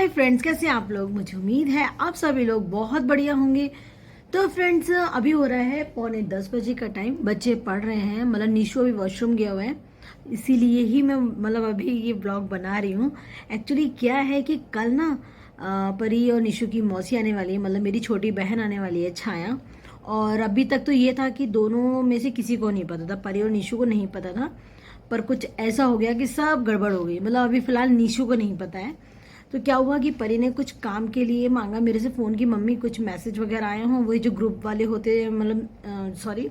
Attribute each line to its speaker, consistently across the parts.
Speaker 1: Friends, कैसे हैं आप लोग। मुझे उम्मीद है आप सभी लोग बहुत बढ़िया होंगे। तो फ्रेंड्स, अभी हो रहा है 9:45 का टाइम। बच्चे पढ़ रहे हैं, मतलब निशु अभी वॉशरूम गया हुआ है, इसीलिए ही मैं अभी ये ब्लॉग बना रही हूँ। एक्चुअली क्या है कि कल ना परी और निशु की मौसी आने वाली है, मतलब मेरी छोटी बहन आने वाली है छाया। और अभी तक तो ये था कि दोनों में से किसी को नहीं पता था, परी और निशु को नहीं पता था। पर कुछ ऐसा हो गया कि सब गड़बड़ हो गई, मतलब अभी फिलहाल निशु को नहीं पता है। तो क्या हुआ कि परी ने कुछ काम के लिए मांगा मेरे से फ़ोन की, मम्मी कुछ मैसेज वगैरह आए हों, वही जो ग्रुप वाले होते हैं, मतलब सॉरी,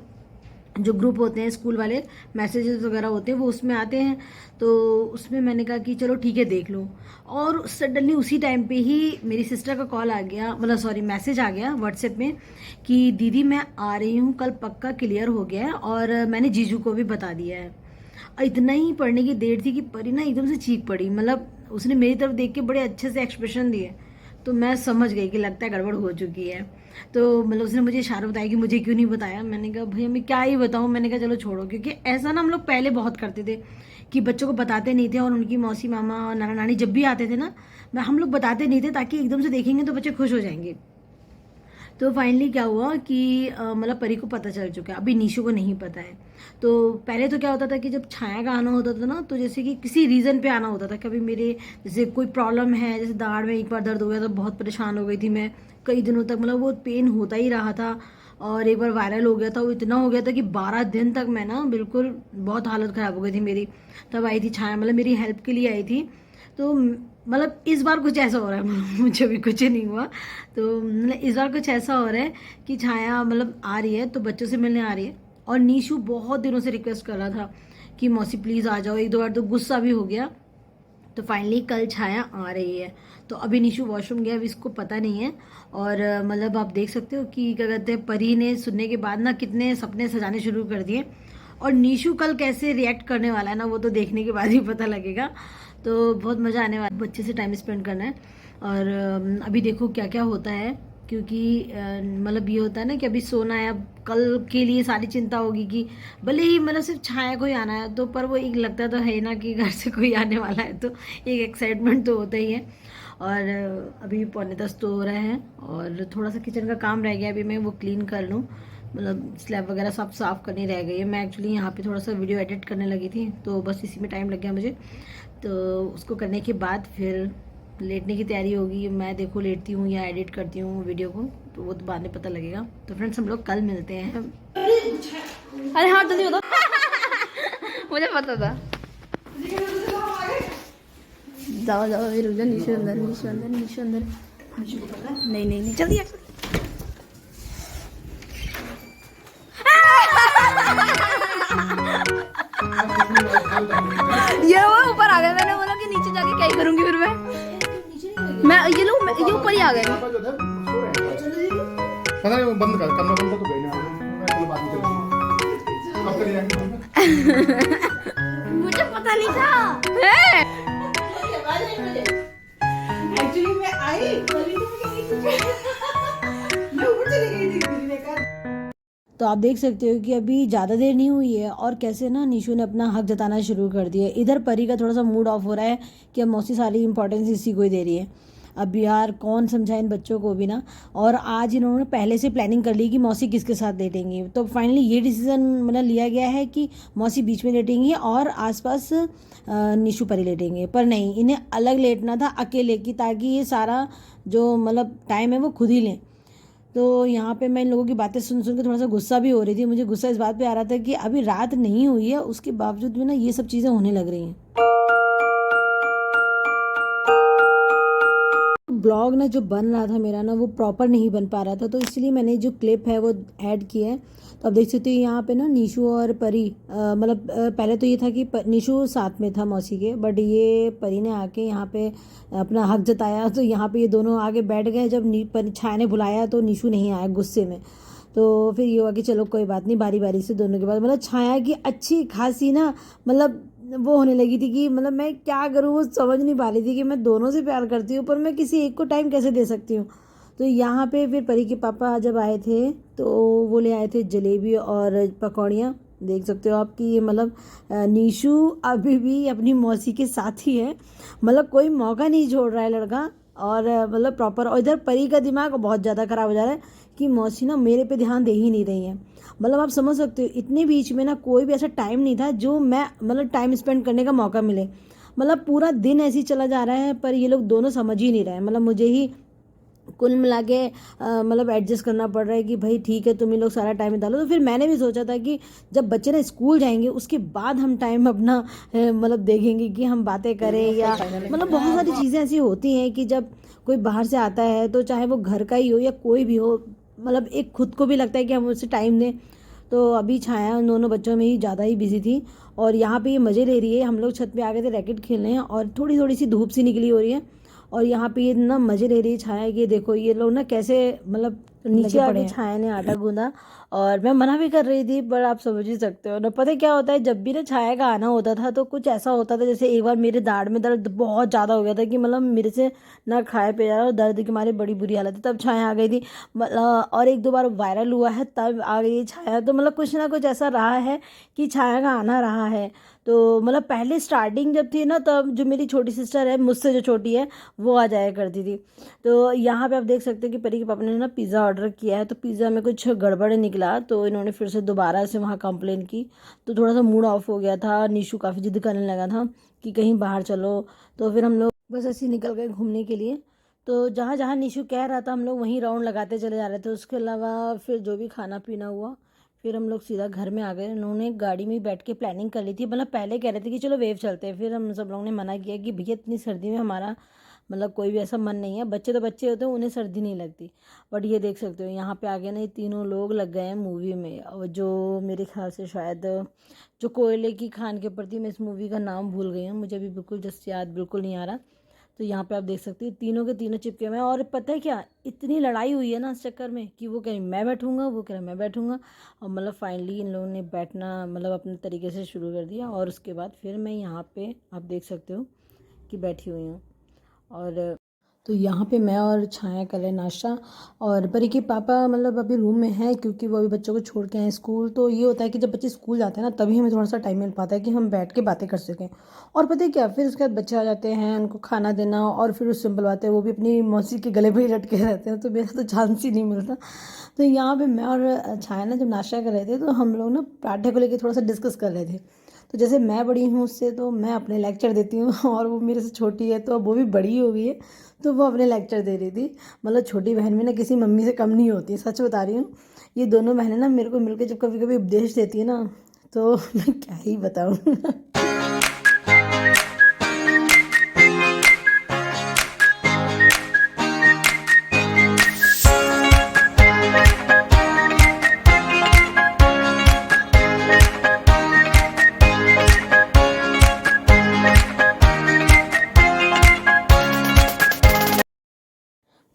Speaker 1: जो ग्रुप होते हैं स्कूल वाले, मैसेजेस वगैरह होते हैं वो उसमें आते हैं। तो उसमें मैंने कहा कि चलो ठीक है देख लो। और सडनली उसी टाइम पे ही मेरी सिस्टर का कॉल आ गया, मतलब सॉरी मैसेज आ गया व्हाट्सएप में कि दीदी मैं आ रही हूँ कल, पक्का क्लियर हो गया है और मैंने जीजू को भी बता दिया है। इतना ही पढ़ने की देर थी कि परी ना एकदम से चीख पड़ी, मतलब उसने मेरी तरफ देख के बड़े अच्छे से एक्सप्रेशन दिए। तो मैं समझ गई कि लगता है गड़बड़ हो चुकी है। तो मतलब उसने मुझे इशारा बताया कि मुझे क्यों नहीं बताया। मैंने कहा भैया मैं क्या ही बताऊँ, मैंने कहा चलो छोड़ो, क्योंकि ऐसा ना हम लोग पहले बहुत करते थे कि बच्चों को बताते नहीं थे, और उनकी मौसी मामा और नाना नानी जब भी आते थे ना, हम लोग बताते नहीं थे ताकि एकदम से देखेंगे तो बच्चे खुश हो जाएंगे। तो फाइनली क्या हुआ कि मतलब परी को पता चल चुका है, अभी निशु को नहीं पता है। तो पहले तो क्या होता था कि जब छाया का आना होता था ना, तो जैसे कि किसी रीज़न पे आना होता था। कभी मेरे जैसे कोई प्रॉब्लम है, जैसे दाढ़ में एक बार दर्द हो गया तो बहुत परेशान हो गई थी मैं कई दिनों तक, मतलब वो पेन होता ही रहा था। और एक बार वायरल हो गया था, वो इतना हो गया था कि 12 दिन तक मैं ना बिल्कुल बहुत हालत ख़राब हो गई थी मेरी। तब आई थी छाया, मतलब मेरी हेल्प के लिए आई थी। तो मतलब इस बार कुछ ऐसा हो रहा है मुझे भी कुछ नहीं हुआ। तो मतलब इस बार कुछ ऐसा हो रहा है कि छाया मतलब आ रही है तो बच्चों से मिलने आ रही है, और नीशू बहुत दिनों से रिक्वेस्ट कर रहा था कि मौसी प्लीज़ आ जाओ। एक दो बार तो गुस्सा भी हो गया। तो फाइनली कल छाया आ रही है। तो अभी निशु वॉशरूम गया, अभी इसको पता नहीं है। और मतलब आप देख सकते हो कि क्या कहते हैं, परी ने सुनने के बाद ना कितने सपने सजाने शुरू कर दिए। और निशु कल कैसे रिएक्ट करने वाला है ना, वो तो देखने के बाद ही पता लगेगा। तो बहुत मज़ा आने वाला है, बच्चे से टाइम स्पेंड करना है। और अभी देखो क्या क्या होता है, क्योंकि मतलब ये होता है ना कि अभी सोना है, अब कल के लिए सारी चिंता होगी कि भले ही मतलब सिर्फ छाया को ही आना है तो, पर वो एक लगता तो है ना कि घर से कोई आने वाला है, तो एक एक्साइटमेंट तो होता ही है। और अभी 9:45 तो हो रहा है, और थोड़ा सा किचन का काम रह गया, अभी मैं वो क्लीन कर लूँ। मतलब स्लैब वगैरह सब साफ़ करनी रह गई है। मैं एक्चुअली यहाँ पे थोड़ा सा वीडियो एडिट करने लगी थी, तो बस इसी में टाइम लग गया मुझे। तो उसको करने के बाद फिर लेटने की तैयारी होगी। मैं देखो लेटती हूँ या एडिट करती हूँ वीडियो को, तो वो तो बाद में पता लगेगा। तो फ्रेंड्स हम लोग कल मिलते हैं।
Speaker 2: अरे हाँ जल्दी बताओ। मुझे पता था। जाओ जाओ, रुक जा। नीचे अंदर, नीचे अंदर, नीचे अंदर। नहीं नहीं नहीं, जल्दी ये वो ऊपर आ गए। मैंने बोला कि नीचे जाके क्या ही करूंगी फिर मैं ये लोग ये ऊपर ही आ गए।
Speaker 3: पता नहीं वो बंद कर, करना बंद तो गई ना, मैं बात
Speaker 2: मुझे पता नहीं था।
Speaker 1: एक्चुअली मैं आई मैं ऊपर चली गई थी, दीदी ने कहा। तो आप देख सकते हो कि अभी ज़्यादा देर नहीं हुई है, और कैसे ना निशु ने अपना हक जताना शुरू कर दिया। इधर परी का थोड़ा सा मूड ऑफ हो रहा है कि अब मौसी सारी इंपॉर्टेंस इसी को ही दे रही है। अब यार कौन समझाए इन बच्चों को भी ना। और आज इन्होंने पहले से प्लानिंग कर ली कि मौसी किसके साथ लेटेंगी। तो फाइनली ये डिसीजन मतलब लिया गया है कि मौसी बीच में लेटेंगी और आसपास निशु परी लेटेंगे। पर नहीं, इन्हें अलग लेटना था अकेले की, ताकि ये सारा जो मतलब टाइम है वो खुद ही लें। तो यहाँ पे मैं इन लोगों की बातें सुन सुन के थोड़ा सा गुस्सा भी हो रही थी। मुझे गुस्सा इस बात पे आ रहा था कि अभी रात नहीं हुई है, उसके बावजूद भी ना ये सब चीज़ें होने लग रही हैं। ब्लॉग ना जो बन रहा था मेरा ना, वो प्रॉपर नहीं बन पा रहा था, तो इसलिए मैंने जो क्लिप है वो ऐड किया है। तो आप देख सकते हो यहाँ पे ना निशु और परी, मतलब पहले तो ये था कि निशु साथ में था मौसी के, बट ये परी ने आके यहाँ पे अपना हक जताया। तो यहाँ पे ये दोनों आगे बैठ गए। जब छाया ने बुलाया तो निशु नहीं आया गुस्से में। तो फिर ये हुआ कि चलो कोई बात नहीं, बारी बारी से दोनों के बाद मतलब छाया की अच्छी खासी ना, मतलब वो होने लगी थी कि मतलब मैं क्या करूँ, वो समझ नहीं पा रही थी कि मैं दोनों से प्यार करती हूँ, पर मैं किसी एक को टाइम कैसे दे सकती हूँ। तो यहाँ पे फिर परी के पापा जब आए थे तो वो ले आए थे जलेबी और पकौड़ियाँ। देख सकते हो आप कि ये मतलब निशु अभी भी अपनी मौसी के साथ ही है, मतलब कोई मौका नहीं छोड़ रहा है लड़का। और मतलब प्रॉपर। और इधर परी का दिमाग बहुत ज़्यादा ख़राब हो जा रहा है कि मौसी ना मेरे पे ध्यान दे ही नहीं रही हैं। मतलब आप समझ सकते हो इतने बीच में ना कोई भी ऐसा टाइम नहीं था जो मैं मतलब टाइम स्पेंड करने का मौका मिले। मतलब पूरा दिन ऐसे ही चला जा रहा है, पर ये लोग दोनों समझ ही नहीं रहे हैं। मतलब मुझे ही कुल मिला के मतलब एडजस्ट करना पड़ रहा है कि भाई ठीक है तुम ही लोग सारा टाइम डालो। तो फिर मैंने भी सोचा था कि जब बच्चे ना स्कूल जाएंगे उसके बाद हम टाइम अपना मतलब देखेंगे कि हम बातें करें, या मतलब बहुत सारी चीज़ें ऐसी होती हैं कि जब कोई बाहर से आता है तो चाहे वो घर का ही हो या कोई भी हो, मतलब एक खुद को भी लगता है कि हम उससे टाइम दें। तो अभी छाया उन दोनों बच्चों में ही ज़्यादा ही बिजी थी और यहाँ पे ये मज़े ले रही है। हम लोग छत पे आ गए थे रैकेट खेलने हैं और थोड़ी थोड़ी सी धूप सी निकली हो रही है और यहाँ पे ये ना मज़े ले रही है छाया कि देखो ये लोग ना कैसे मतलब नीचे आके छाया ने आटा गूंदा। और मैं मना भी कर रही थी पर आप समझ ही सकते हो ना। पता है क्या होता है, जब भी ना छाया का आना होता था तो कुछ ऐसा होता था, जैसे एक बार मेरे दाढ़ में दर्द बहुत ज़्यादा हो गया था कि मतलब मेरे से ना खाए पे जा रहा, दर्द की मारे बड़ी बुरी हालत थी, तब छाया आ गई थी। और एक दो बार वायरल हुआ है तब आ गई छाया। तो मतलब कुछ ना कुछ ऐसा रहा है कि छाया का आना रहा है। तो मतलब पहले स्टार्टिंग जब थी ना तब जो मेरी छोटी सिस्टर है मुझसे जो छोटी है वो आ जाया करती थी। तो यहाँ पे आप देख सकते हैं कि परी के पापा ने ना पिज़्ज़ा ऑर्डर किया है, तो पिज़्ज़ा में कुछ गड़बड़ निकला तो इन्होंने फिर से दोबारा से वहाँ कंप्लेन की। तो थोड़ा सा मूड ऑफ हो गया था, निशु काफ़ी जिद करने लगा था कि कहीं बाहर चलो। तो फिर हम लोग बस ऐसे ही निकल गए घूमने के लिए। तो जहाँ जहाँ निशु कह रहा था हम लोग वहीं राउंड लगाते चले जा रहे थे। उसके अलावा फिर जो भी खाना पीना हुआ फिर हम लोग सीधा घर में आ गए। उन्होंने गाड़ी में बैठ के प्लानिंग कर ली थी, मतलब पहले कह रहे थे कि चलो वेव चलते हैं, फिर हम सब लोगों ने मना किया कि भैया इतनी सर्दी में हमारा मतलब कोई भी ऐसा मन नहीं है। बच्चे तो बच्चे होते हैं उन्हें सर्दी नहीं लगती। बट ये देख सकते हो यहाँ पे आगे ना ये तीनों लोग लग गए हैं मूवी में, और जो मेरे ख्याल से शायद जो कोयले की खान के प्रति, मैं इस मूवी का नाम भूल गई हूँ, मुझे अभी बिल्कुल जस्ट याद बिल्कुल नहीं आ रहा। तो यहाँ पे आप देख सकते हैं तीनों के तीनों चिपके हुए हैं। और पता है क्या, इतनी लड़ाई हुई है ना इस चक्कर में कि वो कह रही मैं बैठूंगा, वो कह रहा मैं बैठूंगा। और मतलब फाइनली इन लोगों ने बैठना मतलब अपने तरीके से शुरू कर दिया। और उसके बाद फिर मैं यहाँ पे आप देख सकते हो कि बैठी हुई हूँ। और तो यहाँ पे मैं और छाया कर रहे नाश्ता। और परी के पापा मतलब अभी रूम में हैं क्योंकि वो अभी बच्चों को छोड़ के आए स्कूल। तो ये होता है कि जब बच्चे स्कूल जाते हैं ना तभी हमें थोड़ा सा टाइम मिल पाता है कि हम बैठ के बातें कर सकें। और पता है क्या, फिर उसके बाद बच्चे आ जाते हैं, उनको खाना देना, और फिर उस सिंपल बात है वो भी अपनी मौसी के गले पर ही लटके रहते हैं, तो मेरा तो चांस ही नहीं मिलता। तो यहाँ पर मैं और छाया ना जब नाश्ता कर रहे थे तो हम लोग ना पराठे को लेकर थोड़ा सा डिस्कस कर रहे थे। तो जैसे मैं बड़ी हूँ उससे तो मैं अपने लेक्चर देती हूँ और वो मेरे से छोटी है तो अब वो भी बड़ी हो गई है तो वो अपने लेक्चर दे रही थी। मतलब छोटी बहन भी ना किसी मम्मी से कम नहीं होती, सच बता रही हूँ। ये दोनों बहनें ना मेरे को मिलकर जब कभी कभी उपदेश देती है ना तो मैं क्या ही बताऊँ।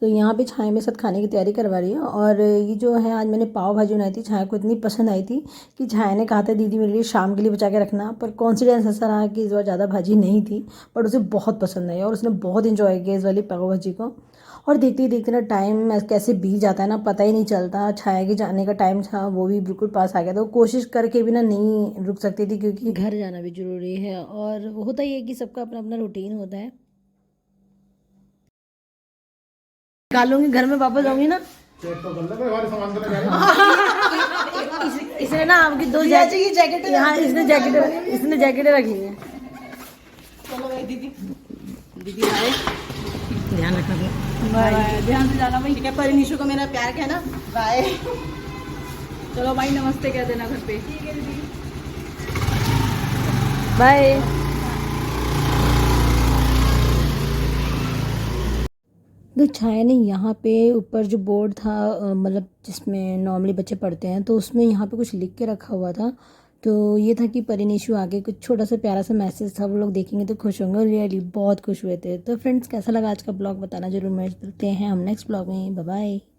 Speaker 1: तो यहाँ पे छाया मेरे साथ खाने की तैयारी करवा रही है। और ये जो है आज मैंने पाव भाजी बनाई थी, छाया को इतनी पसंद आई थी कि छाया ने कहा था दीदी मेरे लिए शाम के लिए बचा के रखना। पर कॉन्सिडेंस ऐसा रहा कि इस बार ज़्यादा भाजी नहीं थी, बट उसे बहुत पसंद आई और उसने बहुत इन्जॉय किया इस वाली पाव भाजी को। और देखते ही देखते ना टाइम कैसे बीत जाता है ना पता ही नहीं चलता। छाया के जाने का टाइम था वो भी बिल्कुल पास आ गया था। वो कोशिश करके भी ना नहीं रुक सकती थी क्योंकि घर जाना भी ज़रूरी है। और होता ही है कि सबका अपना अपना रूटीन होता है। निकालूंगी घर में वापस आऊंगी ना
Speaker 3: चेक तो कर ले भाई, हमारे सामान तो नहीं जा रहे।
Speaker 1: इसने ना आपकी दो जैकेट यहाँ इसने जैकेटें रखी हैं।
Speaker 2: चलो भाई दीदी
Speaker 1: आए ध्यान रखना।
Speaker 2: बाय, ध्यान से जाना भाई।
Speaker 4: ठीक है, पर निशु को मेरा प्यार कहना। बाय।
Speaker 2: चलो भाई नमस्ते कह देना घर पे।
Speaker 1: बाय। तो छाया ने यहाँ पे ऊपर जो बोर्ड था मतलब जिसमें नॉर्मली बच्चे पढ़ते हैं तो उसमें यहाँ पे कुछ लिख के रखा हुआ था। तो ये था कि परिनीशु आगे कुछ छोटा सा प्यारा सा मैसेज था, वो लोग देखेंगे तो खुश होंगे। और रियली बहुत खुश हुए थे। तो फ्रेंड्स कैसा लगा आज का ब्लॉग बताना जरूर। मिलते हैं हम नेक्स्ट ब्लॉग में। Bye bye.